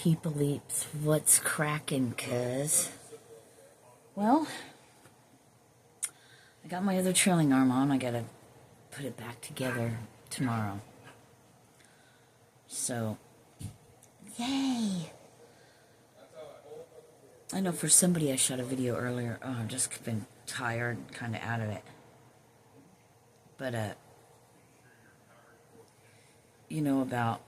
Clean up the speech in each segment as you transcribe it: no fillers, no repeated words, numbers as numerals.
People-eeps, what's cracking, cuz? Well, I got my other trailing arm on. I gotta put it back together tomorrow. So, yay! I know for somebody I shot a video earlier. Oh, I've just been tired, kind of out of it. But, you know, about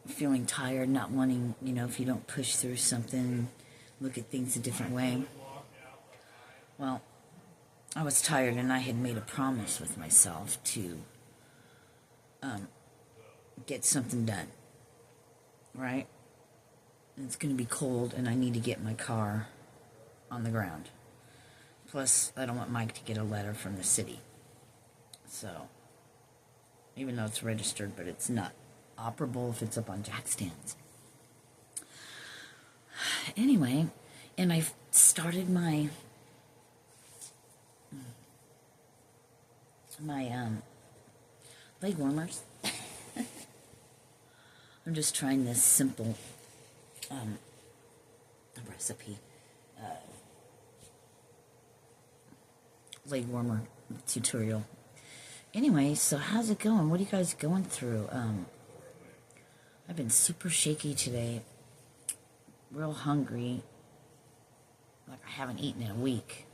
feeling tired, not wanting, you know, if you don't push through something, look at things a different way. Well, I was tired and I had made a promise with myself to get something done, right? And it's going to be cold and I need to get my car on the ground. Plus, I don't want Mike to get a letter from the city. So, even though it's registered, but it's not operable if it's up on jack stands. Anyway, and I've started my leg warmers. I'm just trying this simple recipe leg warmer tutorial. Anyway, so how's it going? What are you guys going through? I've been super shaky today, real hungry, like I haven't eaten in a week.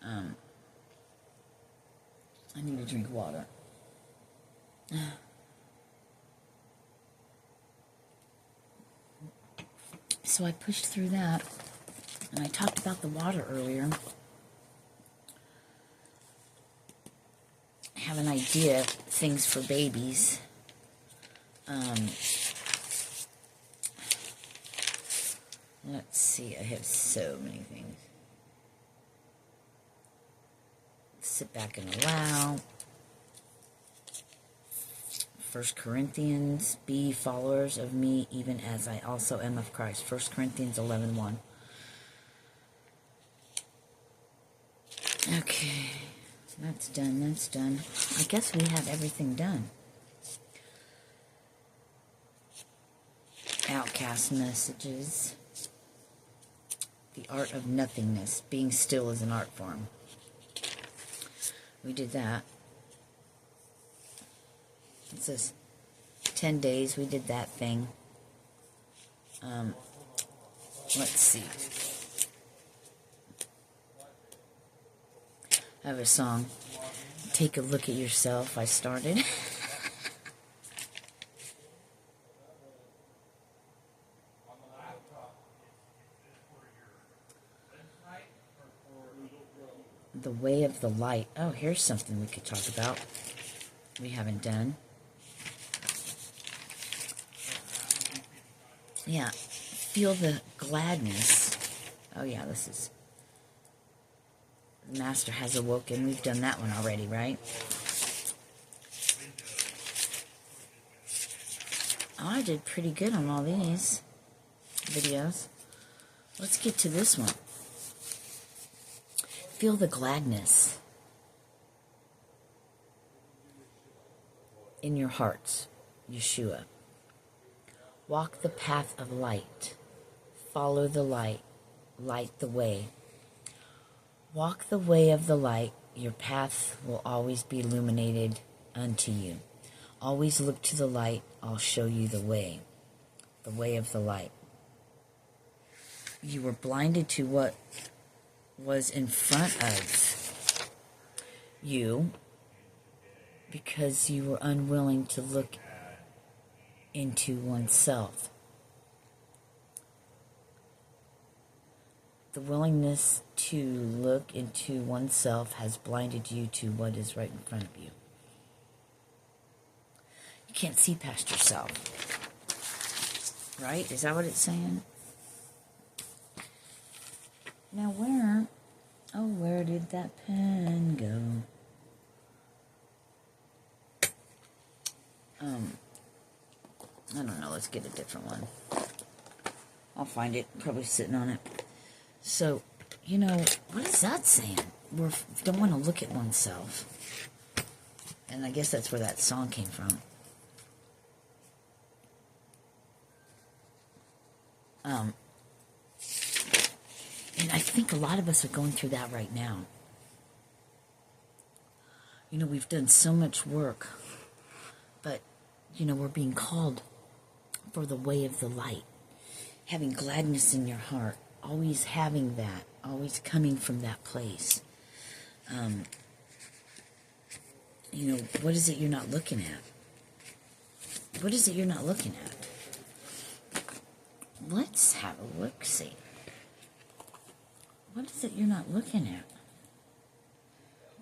I need to drink water. So I pushed through that, and I talked about the water earlier. I have an idea, things for babies. Let's see, I have so many things. Sit back and allow. 1 Corinthians, be followers of me even as I also am of Christ. 1 Corinthians 11:1. Okay, that's done, that's done. I guess we have everything done. Outcast messages. The art of nothingness. Being still is an art form. We did that. It says 10 days. We did that thing. Let's see. I have a song. Take a look at yourself. I started. The way of the light. Oh, here's something we could talk about. We haven't done. Yeah. Feel the gladness. Oh, yeah, this is... The Master has awoken. We've done that one already, right? Oh, I did pretty good on all these videos. Let's get to this one. Feel the gladness in your hearts, Yeshua. Walk the path of light. Follow the light. Light the way. Walk the way of the light. Your path will always be illuminated unto you. Always look to the light. I'll show you the way. The way of the light. You were blinded to what was in front of you because you were unwilling to look into oneself. The willingness to look into oneself has blinded you to what is right in front of you. You can't see past yourself. Right? Is that what it's saying? Now where? Oh, where did that pen go? I don't know. Let's get a different one. I'll find it. Probably sitting on it. So, you know, what is that saying? We don't want to look at oneself. And I guess that's where that song came from. And I think a lot of us are going through that right now. You know, we've done so much work, but, you know, we're being called for the way of the light. Having gladness in your heart, always having that, always coming from that place. You know, what is it you're not looking at? What is it you're not looking at? Let's have a look-see. What is it you're not looking at?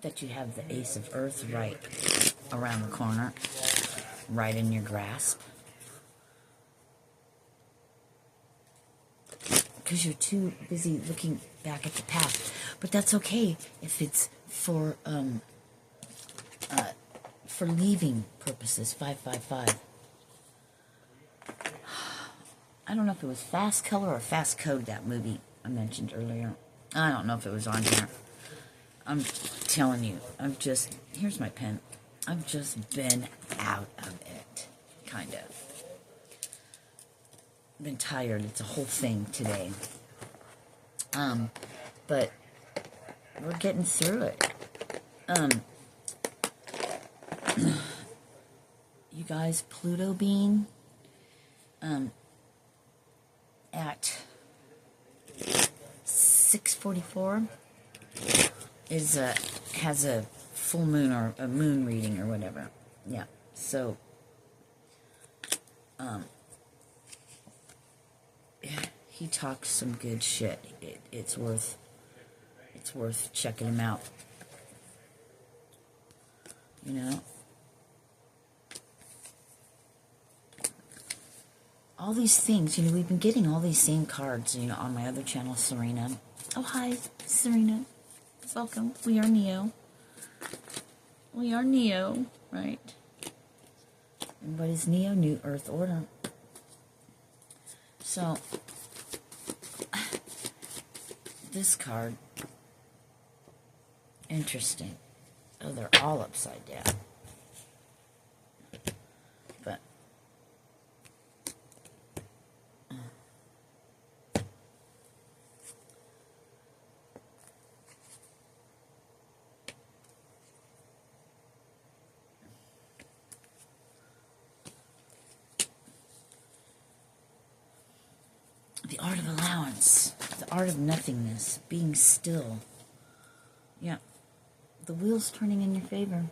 That you have the Ace of Earth right around the corner, right in your grasp. Because you're too busy looking back at the past. But that's okay if it's for leaving purposes. 555. I don't know if it was Fast Color or Fast Code, that movie I mentioned earlier. I don't know if it was on here. I'm telling you, here's my pen. I've just been out of it, kind of. Been tired. It's a whole thing today. But we're getting through it. You guys, Pluto being at 6:44 has a full moon or a moon reading or whatever. Yeah. So he talks some good shit. It's worth checking him out. You know? All these things, you know, we've been getting all these same cards, you know, on my other channel, Sirena. Oh, hi, Sirena. Welcome. We are Neo. We are Neo, right? And what is Neo? New Earth Order. So, this card, interesting. Oh, they're all upside down. But the art of allowance, the art of nothingness, being still. Yeah. The wheel's turning in your favor.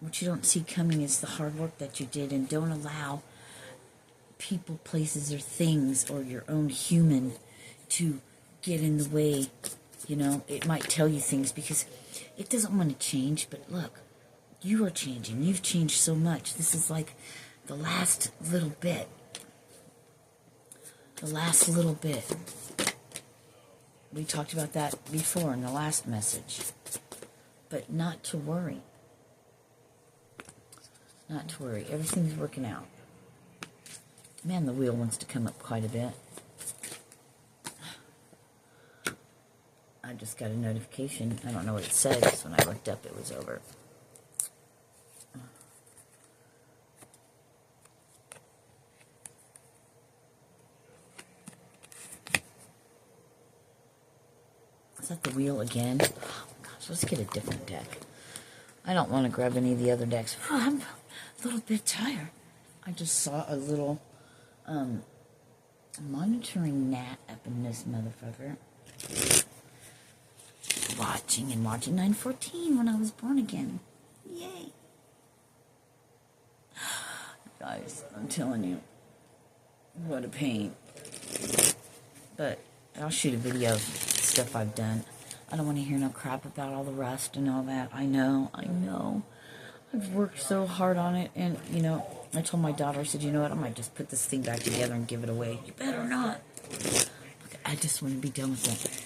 What you don't see coming is the hard work that you did, and don't allow people, places, or things, or your own human to get in the way. You know, it might tell you things because it doesn't want to change, but look, you are changing. You've changed so much. This is like the last little bit. The last little bit. We talked about that before in the last message. But not to worry. Not to worry. Everything's working out. Man, the wheel wants to come up quite a bit. I just got a notification. I don't know what it said, so when I looked up, it was over. Is that the wheel again? Oh my gosh, let's get a different deck. I don't want to grab any of the other decks. Oh, I'm a little bit tired. I just saw a little monitoring gnat up in this motherfucker. Watching 9/14 when I was born again. Yay. Guys, I'm telling you, what a pain. But I'll shoot a video of stuff I've done. I don't want to hear no crap about all the rust and all that. I know. I've worked so hard on it, and, you know, I told my daughter, I said, you know what, I might just put this thing back together and give it away. You better not. I just want to be done with it.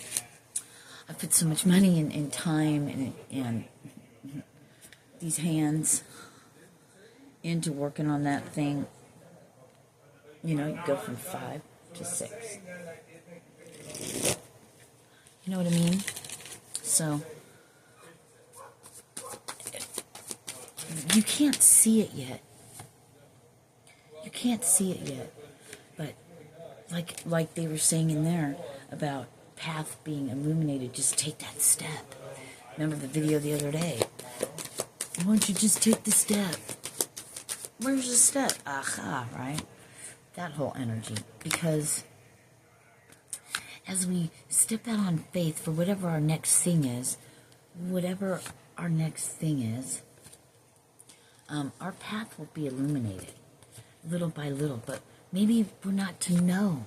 I put so much money and time and these hands into working on that thing. You know, you go from 5 to 6. You know what I mean? So, You can't see it yet. You can't see it yet. But like they were saying in there about path being illuminated, just take that step. Remember the video the other day? Why don't you just take the step? Where's the step? Aha, right? That whole energy. Because as we step out on faith for whatever our next thing is, our path will be illuminated little by little. But maybe we're not to know.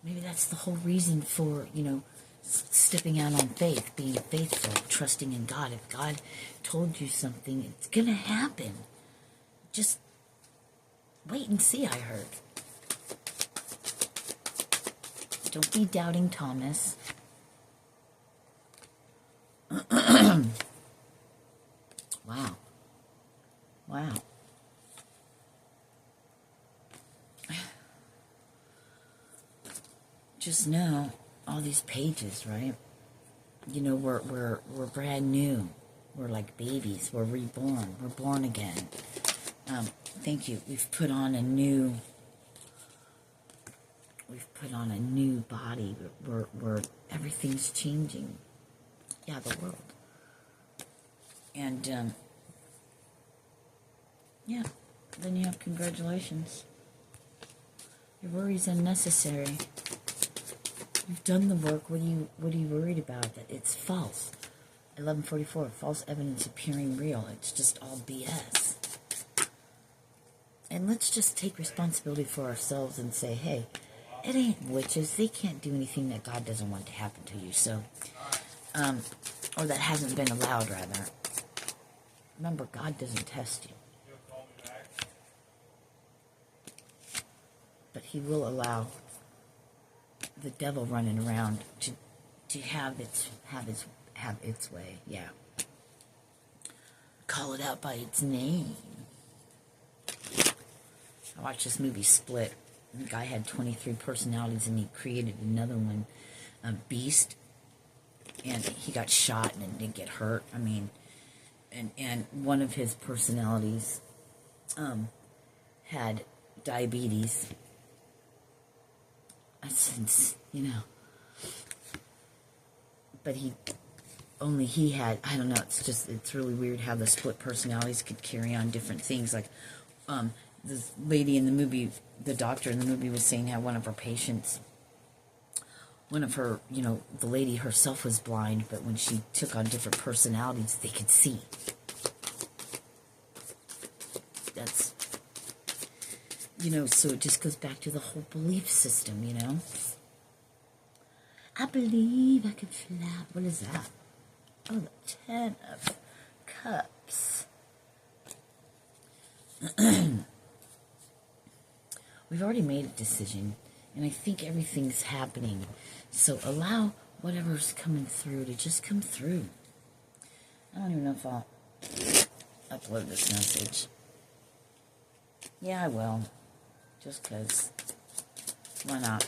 Maybe that's the whole reason for, stepping out on faith, being faithful, trusting in God. If God told you something, it's going to happen. Just wait and see, I heard. Don't be doubting Thomas. Wow. Just know all these pages, right? We're brand new. We're like babies. We're reborn. We're born again. Thank you. We've put on a new body. We're everything's changing. Yeah, the world. And then you have congratulations. Your worry's unnecessary. You've done the work. What are you worried about? That it's false. 1144. False evidence appearing real. It's just all BS. And let's just take responsibility for ourselves and say, hey, it ain't witches. They can't do anything that God doesn't want to happen to you. So, or that hasn't been allowed, rather. Remember, God doesn't test you. But he will allow the devil running around to have its way. Yeah. Call it out by its name. I watched this movie Split. The guy had 23 personalities and he created another one, Beast. And he got shot and didn't get hurt. I mean, and one of his personalities had diabetes. Since, but he had, I don't know, it's really weird how the split personalities could carry on different things. Like, this lady in the movie, the doctor in the movie was saying how one of her patients, the lady herself was blind, but when she took on different personalities, they could see. That's, so it just goes back to the whole belief system, I believe I can fly. What is that? Oh, the 10 of Cups. We've already made a decision, and I think everything's happening. So allow whatever's coming through to just come through. I don't even know if I'll upload this message. Yeah, I will. Just because. Why not?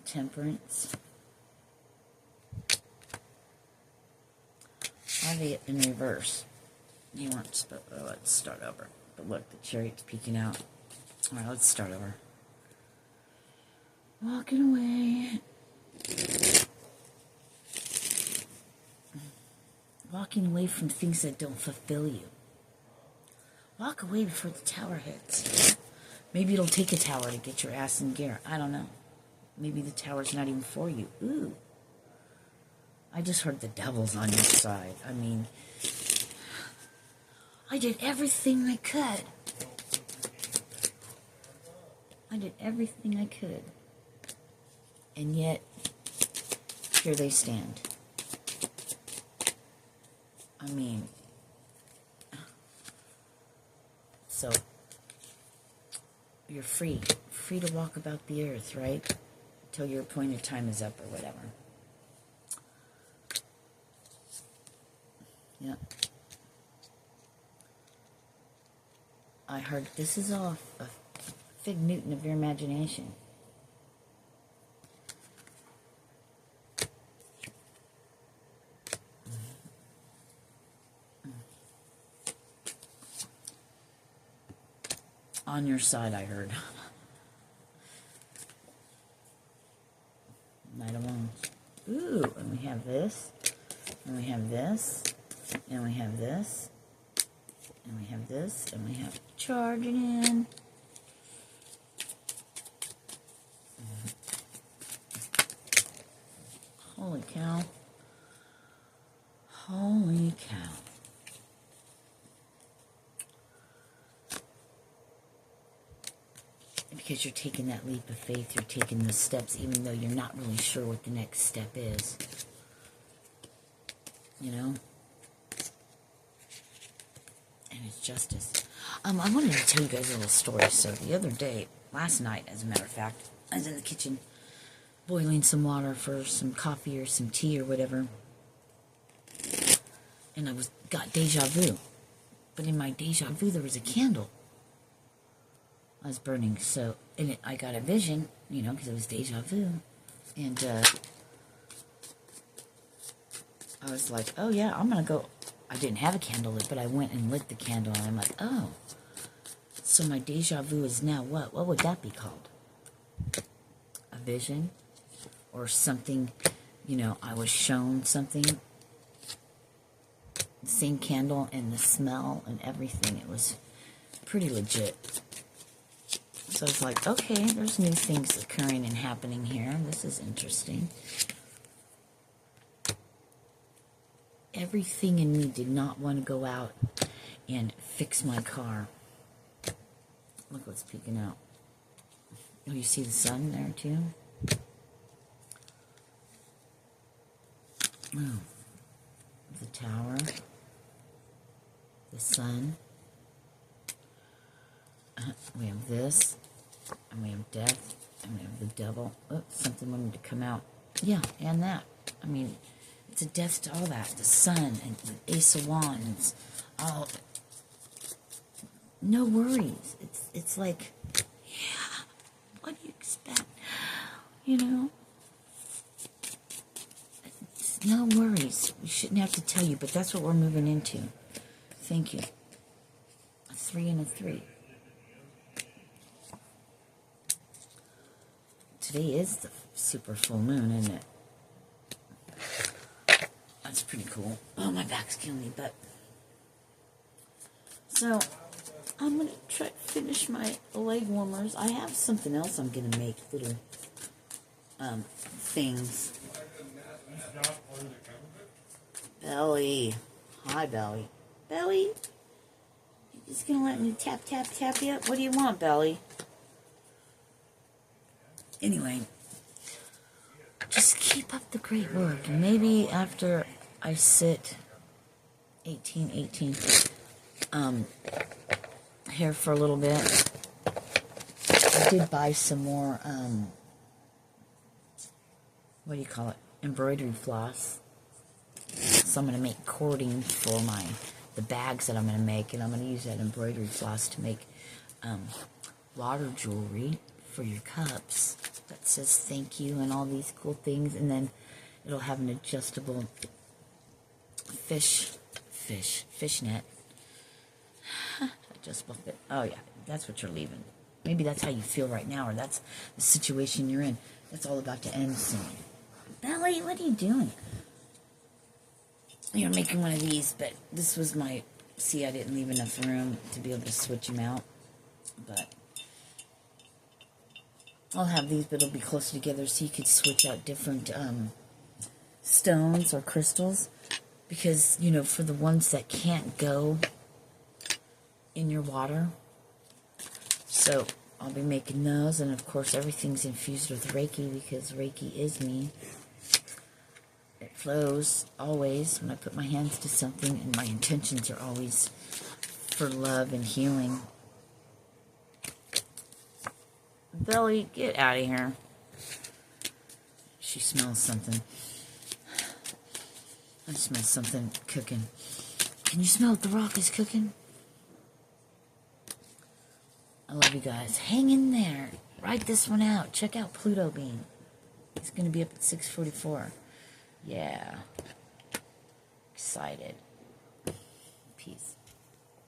Temperance. Why are they in reverse? You weren't supposed. Oh, let's start over. But look, the chariot's peeking out. All right, let's start over. Walking away. Walking away from things that don't fulfill you. Walk away before the tower hits. Maybe it'll take a tower to get your ass in gear. I don't know. Maybe the tower's not even for you. Ooh. I just heard the devil's on your side. I mean, I did everything I could. And yet, here they stand. I mean, so you're free to walk about the earth, right? Till your appointed time is up or whatever. Yeah. I heard this is all a fig Newton of your imagination. On your side, I heard. Knight of Wands. Ooh, and we have this. And we have this. And we have this. And we have this. And we have charging in. Holy cow. Holy cow. Because you're taking that leap of faith, you're taking the steps even though you're not really sure what the next step is. You know? And it's justice. I wanted to tell you guys a little story. So the other day, last night as a matter of fact, I was in the kitchen boiling some water for some coffee or some tea or whatever. And I got deja vu. But in my deja vu there was a candle I was burning, so I got a vision, you know, because it was deja vu, and I was like, oh yeah, I'm gonna go. I didn't have a candle lit, but I went and lit the candle, and I'm like, oh, so my deja vu is now what? What would that be called? A vision, or something? You know, I was shown something. The same candle and the smell and everything. It was pretty legit. So it's like, okay, there's new things occurring and happening here. This is interesting. Everything in me did not want to go out and fix my car. Look what's peeking out. Oh, you see the sun there too? Oh, the tower, the sun. We have this, and we have death, and we have the devil. Oh, something wanted to come out. Yeah, and that. I mean, it's a death to all that. The sun, and the Ace of Wands. All. No worries. It's like, yeah, what do you expect? You know? It's no worries. We shouldn't have to tell you, but that's what we're moving into. Thank you. A 3 and a 3. Today is the super full moon, isn't it? That's pretty cool. Oh, my back's killing me, but... So, I'm going to try to finish my leg warmers. I have something else I'm going to make, little things. Belly. Hi, Belly. Belly? You just going to let me tap you up? What do you want, Belly? Anyway, just keep up the great work. And maybe after I sit 18 here for a little bit, I did buy some more, what do you call it, embroidery floss. So I'm going to make cording for the bags that I'm going to make, and I'm going to use that embroidery floss to make water jewelry for your cups that says thank you and all these cool things, and then it'll have an adjustable fishnet. Adjustable fit. Oh yeah, that's what you're leaving. Maybe that's how you feel right now, or that's the situation you're in. That's all about to end soon. Belly, what are you doing? You're making one of these, but this was my... See, I didn't leave enough room to be able to switch them out, but I'll have these, but it'll be closer together so you could switch out different stones or crystals. Because, you know, for the ones that can't go in your water. So, I'll be making those. And, of course, everything's infused with Reiki because Reiki is me. It flows always when I put my hands to something. And my intentions are always for love and healing. Belly, get out of here. She smells something. I smell something cooking. Can you smell what the rock is cooking? I love you guys. Hang in there. Write this one out. Check out Pluto Bean. It's going to be up at 6:44. Yeah. Excited. Peace.